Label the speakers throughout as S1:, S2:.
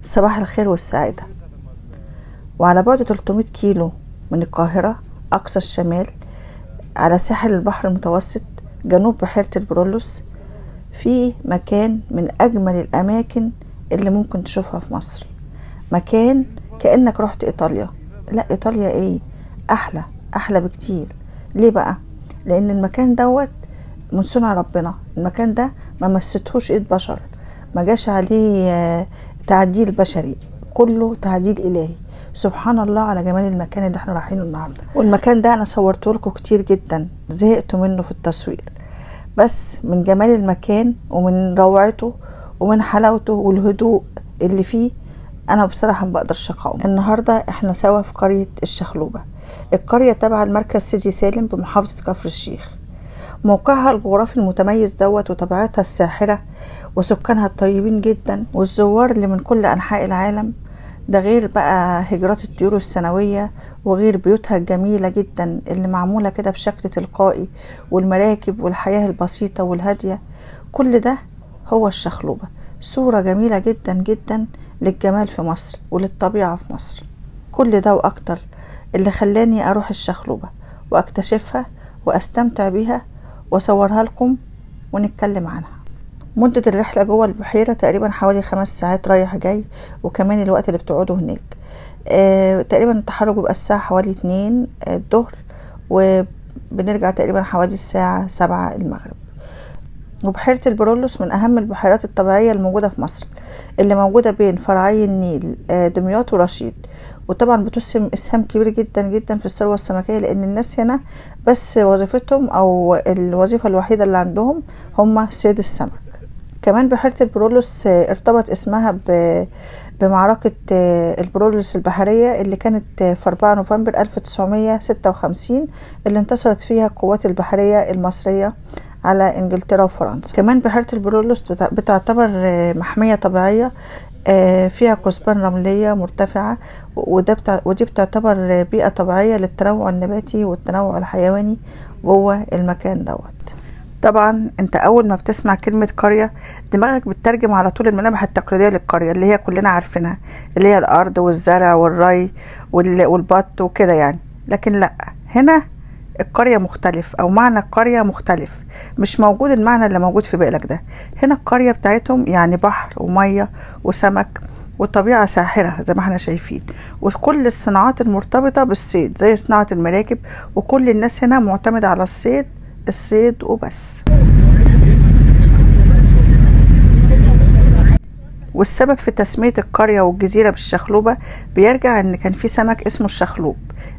S1: صباح الخير والسعادة. وعلى بعد 300 كيلو من القاهرة أقصى الشمال على ساحل البحر المتوسط جنوب بحيرة البرولوس، في مكان من أجمل الأماكن اللي ممكن تشوفها في مصر. مكان كأنك رحت إيطاليا. لا، إيطاليا إيه، أحلى بكتير. ليه بقى؟ لأن المكان دوت من صنع ربنا. المكان ده ما مستهوش إيد بشر، ما جاش عليه تعديل بشري، كله تعديل إلهي. سبحان الله على جمال المكان اللي احنا رايحينه النهارده. والمكان ده انا صورته لكم كتير جدا، زهقت منه في التصوير، بس من جمال المكان ومن روعته ومن حلاوته والهدوء اللي فيه انا بصراحه ما بقدرش اقاوم. النهارده احنا سوا في قريه الشخلوبه. القريه تبع المركز سيدي سالم بمحافظه كفر الشيخ. موقعها الجغرافي المتميز دوت وطبيعتها الساحره وسكانها الطيبين جدا والزوار اللي من كل انحاء العالم، ده غير بقى هجرات الطيور السنوية، وغير بيوتها الجميلة جدا اللي معمولة كده بشكل تلقائي، والمراكب والحياة البسيطة والهادية. كل ده هو الشخلوبة، صورة جميلة جدا جدا للجمال في مصر وللطبيعة في مصر. كل ده وأكتر اللي خلاني أروح الشخلوبة وأكتشفها وأستمتع بيها وأصورها لكم ونتكلم عنها. مدة الرحلة جوه البحيرة تقريبا حوالي 5 ساعات رايح جاي، وكمان الوقت اللي بتقعدوا هناك. تقريبا التحرك بيبقى الساعة حوالي 2 الظهر، وبنرجع تقريبا حوالي الساعة 7 المغرب. وبحيرة البرولوس من أهم البحيرات الطبيعية الموجودة في مصر، اللي موجودة بين فرعي النيل دمياط ورشيد. وطبعا بتسهم إسهام كبير جدا جدا في الثروة السمكية، لأن الناس هنا بس وظيفتهم أو الوظيفة الوحيدة اللي عندهم هم صيد السمك. كمان بحيرة البرولوس ارتبط اسمها بمعركة البرولوس البحرية اللي كانت في 4 نوفمبر 1956، اللي انتصرت فيها القوات البحرية المصرية على انجلترا وفرنسا. كمان بحيرة البرولوس بتعتبر محمية طبيعية فيها كثبان رملية مرتفعة، ودي بتعتبر بيئة طبيعية للتنوع النباتي والتنوع الحيواني جوه المكان دوت. طبعا انت اول ما بتسمع كلمة قرية دماغك بتترجم على طول الملامح التقليدية للقرية اللي هي كلنا عارفينها، اللي هي الارض والزرع والري والبط وكده يعني. لكن لا، هنا القرية مختلف، او معنى القرية مختلف، مش موجود المعنى اللي موجود في بالك ده. هنا القرية بتاعتهم يعني بحر ومية وسمك وطبيعة ساحرة زي ما احنا شايفين، وكل الصناعات المرتبطة بالصيد زي صناعة المراكب، وكل الناس هنا معتمدة على الصيد وبس. والسبب في تسمية القرية والجزيرة بالشخلوبة بيرجع ان كان في سمك اسمه الشخلوب،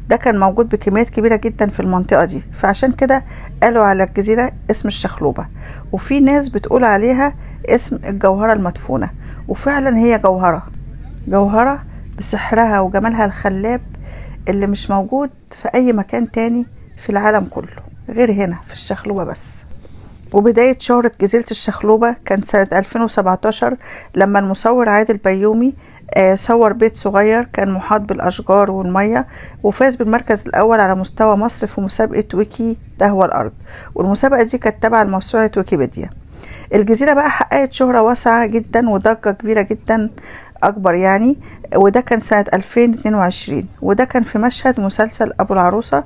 S1: ده كان موجود بكميات كبيرة جدا في المنطقة دي، فعشان كده قالوا على الجزيرة اسم الشخلوبة. وفي ناس بتقول عليها اسم الجوهرة المدفونة، وفعلا هي جوهرة بسحرها وجمالها الخلاب اللي مش موجود في اي مكان تاني في العالم كله غير هنا في الشخلوبة بس. وبداية شهرة جزيرة الشخلوبة كان سنة 2017 لما المصور عادل بيومي صور بيت صغير كان محاط بالأشجار والمية، وفاز بالمركز الأول على مستوى مصر في مسابقة ويكي دهوى الأرض، والمسابقة دي كانت تابعة لموسوعة ويكيبيديا. الجزيرة بقى حققت شهرة واسعة جدا وضجة كبيرة جدا أكبر يعني، وده كان سنة 2022، وده كان في مشهد مسلسل أبو العروسة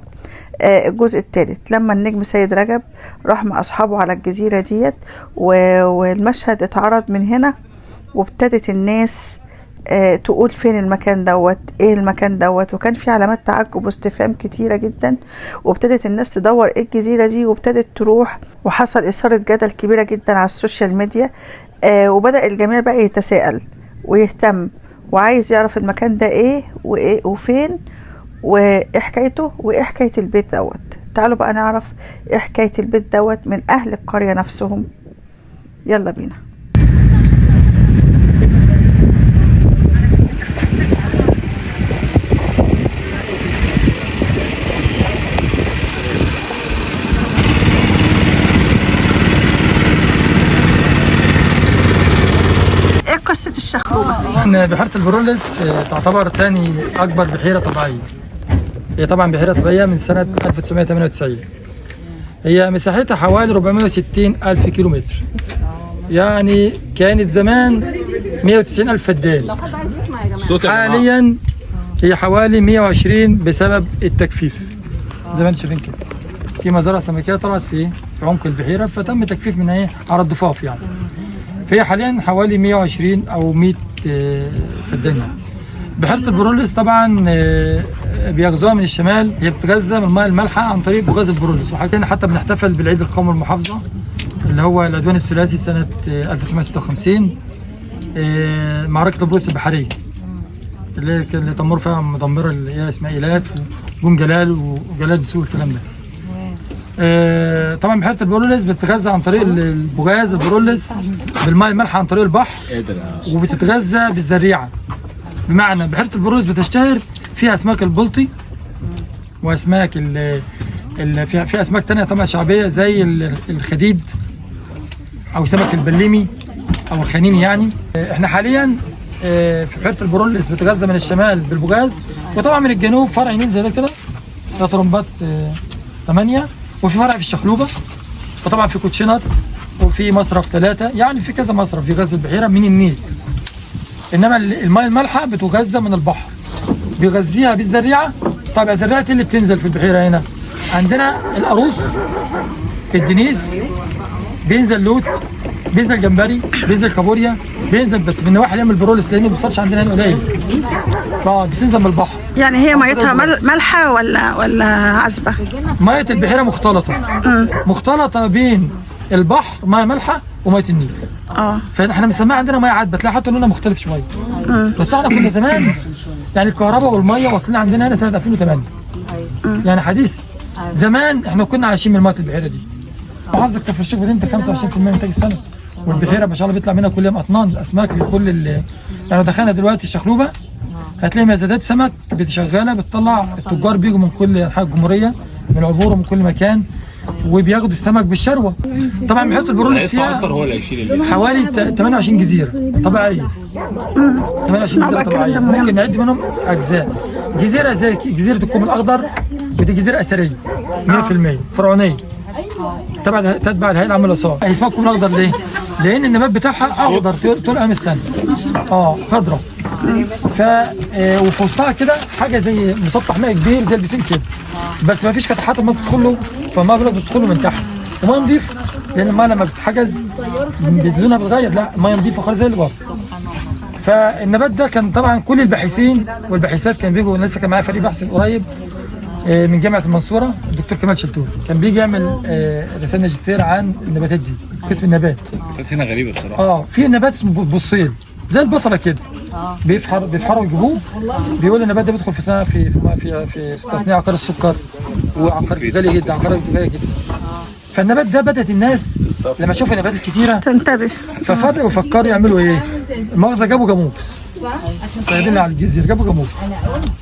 S1: الجزء الثالث لما النجم سيد رجب راح مع أصحابه على الجزيرة ديت، والمشهد اتعرض من هنا، وابتدت الناس تقول فين المكان دوت، ايه المكان دوت، وكان في علامات تعجب واستفهام كتيرة جدا، وابتدت الناس تدور ايه الجزيرة دي، وابتدت تروح، وحصل إثارة جدل كبيرة جدا على السوشيال ميديا. وبدأ الجميع بقى يتساءل ويهتم وعايز يعرف المكان ده ايه وايه وفين وايه حكايته وايه حكاية البيت دوت. تعالوا بقى نعرف ايه حكاية البيت دوت من اهل القرية نفسهم. يلا بينا. ايه قصة الشخلوبة؟
S2: بحيرة البرولوس تعتبر تاني أكبر بحيرة طبيعية. هي طبعا بحيرة طبيعية من سنة 1998. هي مساحتها حوالي 460 ألف كيلومتر. يعني كانت زمان 190,000 فدان. حاليا هي حوالي 120 بسبب التجفيف زي ما انتم شايفين كده. في مزارع سمكيه طلعت في عمق البحيره فتم تجفيف منها ايه على الضفاف يعني. فهي حاليا حوالي 120 او 100 فدان يعني. بحيره البروليس طبعا بيغزوها من الشمال، هي بتتغذى من المياه المالحه عن طريق بوغاز البروليس. وحاليا حتى بنحتفل بالعيد القومي المحافظه اللي هو العدوان الثلاثي سنه 1956، معركه البروليس البحريه اللي تمر فيها مدمره اللي هي اسمها ايلات وجون جلال وجلال دسوق الكلام ده. طبعا بحيره البروليس بتتغذى عن طريق البوغاز البروليس بالماء المالحه عن طريق البحر، وبتتغذى بالزريعه. بمعنى بحيره البروليس بتشتهر فيها اسماك البلطي واسماك في اسماك ثانيه طبعا شعبيه زي الخديد او سمك البليمي او الخنيني يعني. احنا حاليا في بحيره البروليس بتتغذى من الشمال بالبوغاز، وطبعا من الجنوب فرع يمين زي ده كده ده طرمبات 8، وفي فرع في الشخلوبه، وطبعا في كوتشينر، وفي مصرف 3، يعني في كذا مصرف في غزل البحيره من النيل. انما الماء المالحه بتغذى من البحر بيغذيها بالزريعه. طبعا زريعه اللي بتنزل في البحيره هنا عندنا القاروص، الدنيس، بينزل لوت، بينزل جمبري، بينزل كابوريا، بينزل بس في النواحي اللي من البروليس لانه ما بيوصلش عندنا هنا قليل. بتنزل من البحر.
S1: يعني هي ميتها مالحه ولا عذبه؟
S2: ميه البحيره مختلطه بين البحر ميه مالحه وميه النيل. فاحنا بنسميها عندنا ميه عذبه، تلاقي حتى لونها مختلف شويه. بس احنا كنا زمان يعني الكهرباء والميه واصلين عندنا هنا سنه 2008 يعني حديث. زمان احنا كنا عايشين من ميه البحيره دي. محافظه كفر الشيخ بتنتج 25% من انتاج السنه، والبحيره ما شاء الله بيطلع منها كل يوم اطنان الاسماك لكل يعني لو دخلنا دلوقتي الشخلوبه هتلاقي مزادات سمك بتشغله بتطلع. التجار بيجوا من كل انحاء الجمهوريه من العبور ومن كل مكان وبياخدوا السمك بالشروه. طبعا بحيره البروليس فيها حوالي 28 جزيره طبيعيه. 28 جزيره طبيعيه ممكن نعد منهم اجزاء. جزيره زي جزيره الكوم الاخضر ودي جزيره اثريه 100% فرعونيه طبعا تتبع الهيئه العامه للاثار. اسمها الكوم الاخضر ليه؟ لان النبات بتاعها اخضر طول ايام السنه خضراء. وفي وسطها كده حاجه زي مسطح مائي كبير زي البسين كده، بس ما فيش فتحات الماء بتدخل له، فالماء بتدخل له من تحت وماء نضيف، لان الماء لما بتتحجز لونها بتغير. لا الماء نضيفه خالص زي اللي بره. فالنبات ده كان طبعا كل الباحثين والباحثات كان بيجوا. لسه كان معايا فريق بحث قريب من جامعه المنصوره الدكتور كمال شلتون، كان بيجي يعمل رساله ماجستير عن النباتات دي، قسم النبات.
S3: هنا غريبه بصراحه.
S2: في نبات اسمه بصيل زي البصله كده، بيفحروا ويجيبوه. بيقول النبات ده بيدخل في سنه في تصنيع عقار السكر وعقار غالي جدا، عقار غالي جدا. فالنبات ده بدات الناس لما شافوا النباتات الكتيره تنتبه، ففضلوا يفكروا يعملوا ايه؟ المؤاخذه جابوا جاموس صيادين على الجزيره، جابوا جاموس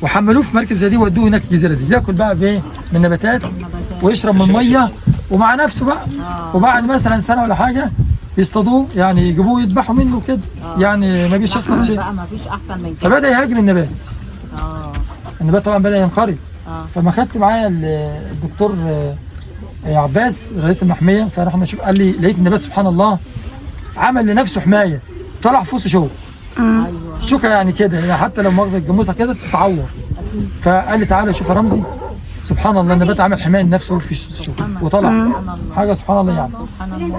S2: وحملوه في مركز زي دي ودوه هناك الجزيره دي ياكل بقى بايه؟ من النباتات ويشرب من الميه ومع نفسه بقى. وبعد مثلا سنه ولا حاجه يصطادوه، يعني يجيبوه يذبحوا منه كده، يعني ما فيش يحصل شيء. فبدا يهاجم النبات. النبات طبعا بدا ينقرض. فما خدت معايا الدكتور عباس رئيس المحميه، فرحنا نشوف. قال لي لقيت النبات سبحان الله عمل لنفسه حمايه، طلع في وسط شوك. شوكه يعني كده، يعني حتى لو مؤاخذه الجاموسه كده تتعور. فقال لي تعالى شوف يا رمزي، سبحان الله النبات عمل حمايه لنفسه في الشوك وطلع حاجه سبحان الله يعني.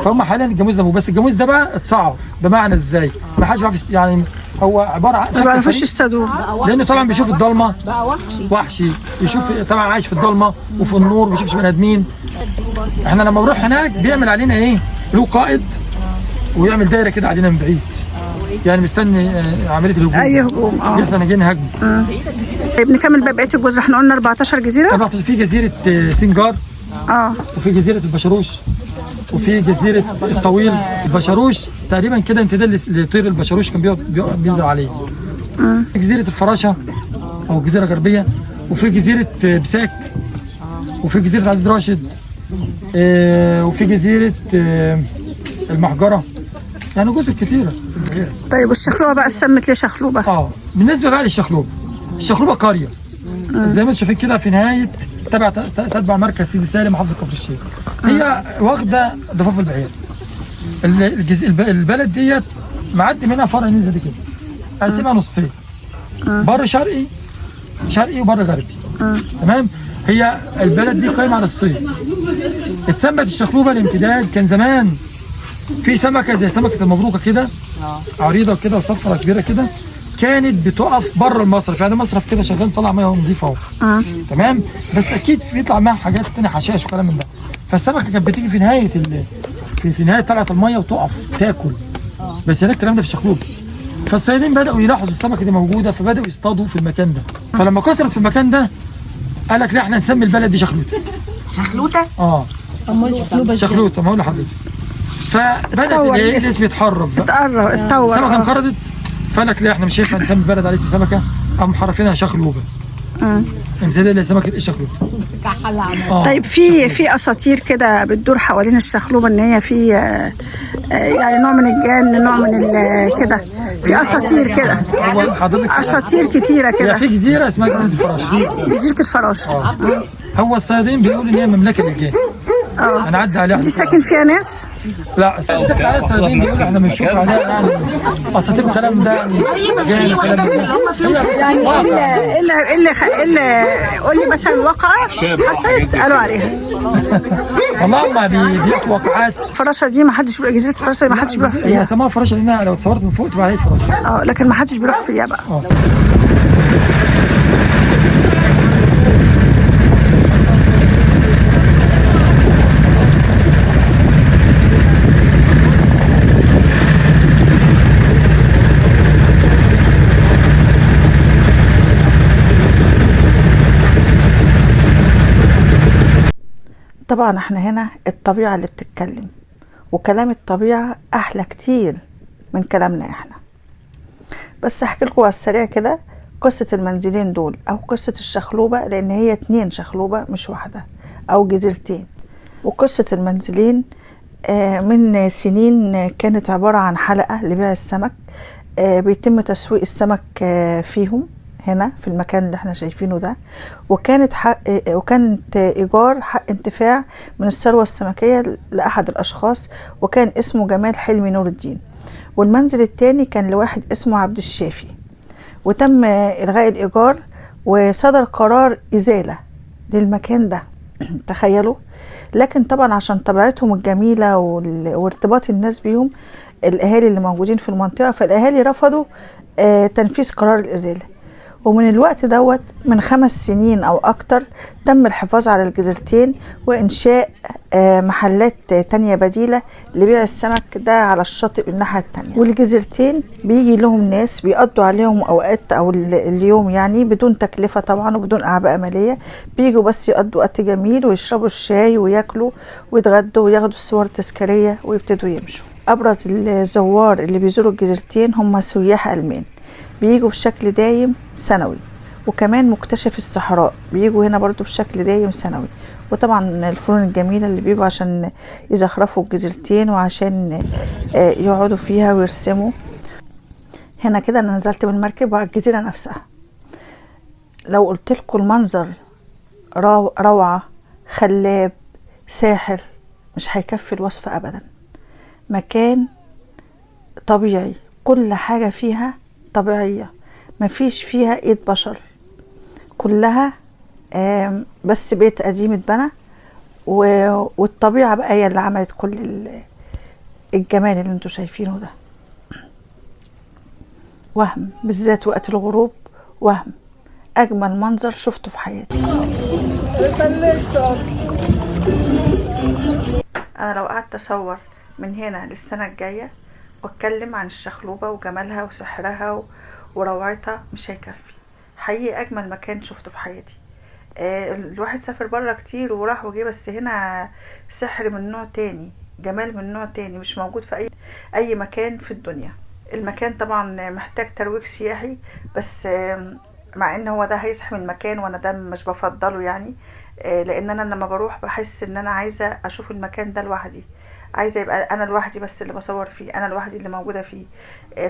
S2: فهم حاليا الجاموس ده، بس الجاموس ده بقى اتصعر. بمعنى ازاي؟ ما حدش بيعرف يعني، هو عباره عن
S1: ما بيعرفوش يصطادوه
S2: لانه طبعا بيشوف الضلمه بقى وحشي. يشوف طبعا عايش في الضلمه وفي النور، ما بيشوفش بني ادمين. احنا لما بنروح هناك بيعمل علينا ايه؟ له قائد ويعمل دايره كده علينا من بعيد، يعني مستني عمليه الهجوم.
S1: اي هجوم
S2: يحصل جايين نهاجمه.
S1: طيب نكمل بقى بقيه الجزر. احنا قلنا 14 جزيره.
S2: 14 في جزيره سنجار وفي جزيره البشروش وفي جزيره الطويل. البشروش تقريبا كده امتداد لطير البشروش كان بينزل عليه. جزيره الفراشه او الجزيره الغربيه، وفي جزيره بساك، وفي جزيره عزيز راشد، وفي جزيره المحجره، يعني جزر كتيره.
S1: طيب والشخلوبه بقى سمت ليه شخلوبه؟
S2: بالنسبه بقى للشخلوبه، الشخلوبه قريه زي ما انتم شايفين كده في نهايه تتبع مركز سيدي سالم محافظه كفر الشيخ. هي واخده ضفاف البحيره. البلد ديت معدي منها فرع نيل زي كده، قاسمها نصين، بر شرقي وبر غربي. تمام. هي البلد دي قايمه على الصيد. اتسمت الشخلوبه لامتداد، كان زمان في سمكه زي سمكه المبروكه كده، عريضه كده وصفرة كبيره كده، كانت بتقف بره المصرف، يعني مصرف كده شغال طالع ميه نظيفه اهو. تمام. بس اكيد بيطلع معاها حاجات تانية، حشائش وكلام من ده. فالسمكه كانت بتيجي في نهايه في نهايه طلعه الميه وتقف تاكل. بس هناك الكلام ده في الشخلوبه. فالصيادين بداوا يلاحظوا السمكه دي موجوده، فبداوا يصطادوا في المكان ده. فلما كثرت في المكان ده قال لك لا احنا نسمي البلد دي شخلوته.
S1: شخلوته؟
S2: شخلوته. ما هو لحضرتك. فبدات الاسم يتحرف بقى.
S1: اتطور.
S2: السمكه انقرضت، فقال لك لا احنا مش هينفع نسمي البلد على اسم سمكه، قاموا محرفينها شخلوبه. امتداد لسمكه الشخلوبه.
S4: طيب في اساطير كده بتدور حوالين الشخلوبه، ان هي في يعني نوع من الجن، نوع من كده، في اساطير كده.
S2: هو حضرتك
S4: اساطير كتيره كده.
S2: في جزيره اسمها جزيره الفراشه.
S4: جزيره الفراشه.
S2: هو الصيادين بيقولوا ان هي مملكه للجن. هنعدي عليها.
S4: دي ساكن فيها ناس؟
S2: لا، ساكن عليها الصيادين، بيقولوا احنا بنشوف عليها يعني اساطير الكلام ده، يعني جن وكلام ده.
S4: يعني اللي قول لي مثلا واقعه حصلت قالوا عليها.
S2: والله هم بيحكوا واقعات.
S4: الفراشه دي ما حدش، جزيره الفراشه ما حدش بيروح فيها.
S2: هي سموها فراشه لانها لو اتصورت من فوق تبقى عليها فراشه.
S4: لكن ما حدش بيروح فيها بقى.
S1: طبعا احنا هنا الطبيعة اللي بتتكلم، وكلام الطبيعة احلى كتير من كلامنا احنا. بس احكي لكم على السريع كده قصة المنزلين دول او قصة الشخلوبة، لان هي 2 شخلوبة مش واحدة او جزيرتين. وقصة المنزلين من سنين كانت عبارة عن حلقة لبيع السمك، بيتم تسويق السمك فيهم هنا في المكان اللي احنا شايفينه ده. وكانت ايجار حق انتفاع من الثروة السمكية لاحد الاشخاص، وكان اسمه جمال حلمي نور الدين. والمنزل التاني كان لواحد اسمه عبد الشافي، وتم الغاء الايجار وصدر قرار ازالة للمكان ده. تخيلوا. لكن طبعا عشان طبيعتهم الجميلة وارتباط الناس بيهم، الاهالي اللي موجودين في المنطقة، فالاهالي رفضوا تنفيذ قرار الازالة. ومن الوقت دوت من 5 سنين او اكتر تم الحفاظ على الجزيرتين وانشاء محلات تانية بديلة لبيع السمك ده على الشاطئ الناحية التانية. والجزيرتين بيجي لهم ناس بيقضوا عليهم اوقات او اليوم، يعني بدون تكلفة طبعا وبدون اعباء مالية، بيجوا بس يقضوا وقت جميل ويشربوا الشاي وياكلوا ويتغدوا وياخدوا الصور التذكارية ويبتدوا يمشوا. ابرز الزوار اللي بيزوروا الجزيرتين هم سياح ألمان، بيجوا بشكل دايم سنوي. وكمان مكتشف الصحراء بيجوا هنا برضو بشكل دايم سنوي. وطبعا الفنون الجميلة اللي بيجوا عشان يزخرفوا الجزيرتين وعشان يقعدوا فيها ويرسموا. هنا كده انا نزلت من المركب وعلى الجزيرة نفسها. لو قلت لكم المنظر روعة، خلاب، ساحر، مش هيكفي الوصف ابدا. مكان طبيعي، كل حاجة فيها طبيعية، مفيش فيها ايد بشر، كلها بس بيت قديم اتبنى، والطبيعة بقى هي اللي عملت كل الجمال اللي انتوا شايفينه ده. وهم بالذات وقت الغروب، وهم اجمل منظر شفته في حياتي. انا لو قعدت اصور من هنا للسنة الجاية واتكلم عن الشخلوبة وجمالها وسحرها وروعتها مش هيكفي. حقيقي اجمل مكان شفته في حياتي. الواحد سافر بره كتير وراح وجه، بس هنا سحر من نوع تاني، جمال من نوع تاني مش موجود في اي مكان في الدنيا. المكان طبعا محتاج ترويج سياحي، بس مع ان هو ده هيزحم المكان وانا ده مش بفضله يعني، لان انا لما بروح بحس ان انا عايزة اشوف المكان ده لوحدي، عايزه يبقى انا لوحدي بس اللي بصور فيه، انا لوحدي اللي موجوده فيه.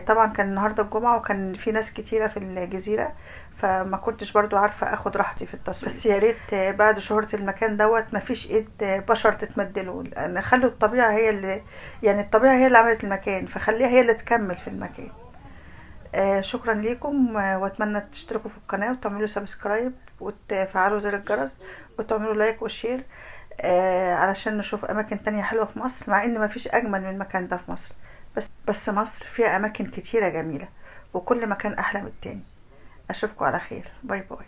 S1: طبعا كان النهارده الجمعه وكان في ناس كتيره في الجزيره، فما كنتش برضو عارفه اخد راحتي في التصوير. بس يا ريت بعد شهرة المكان دوت ما فيش ايد بشر تتمدله، لان خلوا الطبيعه هي اللي، يعني الطبيعه هي اللي عملت المكان، فخليها هي اللي تكمل في المكان. شكرا ليكم، واتمنى تشتركوا في القناه وتعملوا سبسكرايب وتفعلوا زر الجرس وتعملوا لايك وشير، علشان نشوف اماكن تانية حلوة في مصر، مع ان مفيش اجمل من المكان ده في مصر. بس مصر فيها اماكن كتيرة جميلة، وكل مكان احلى من التاني. اشوفكم على خير، باي باي.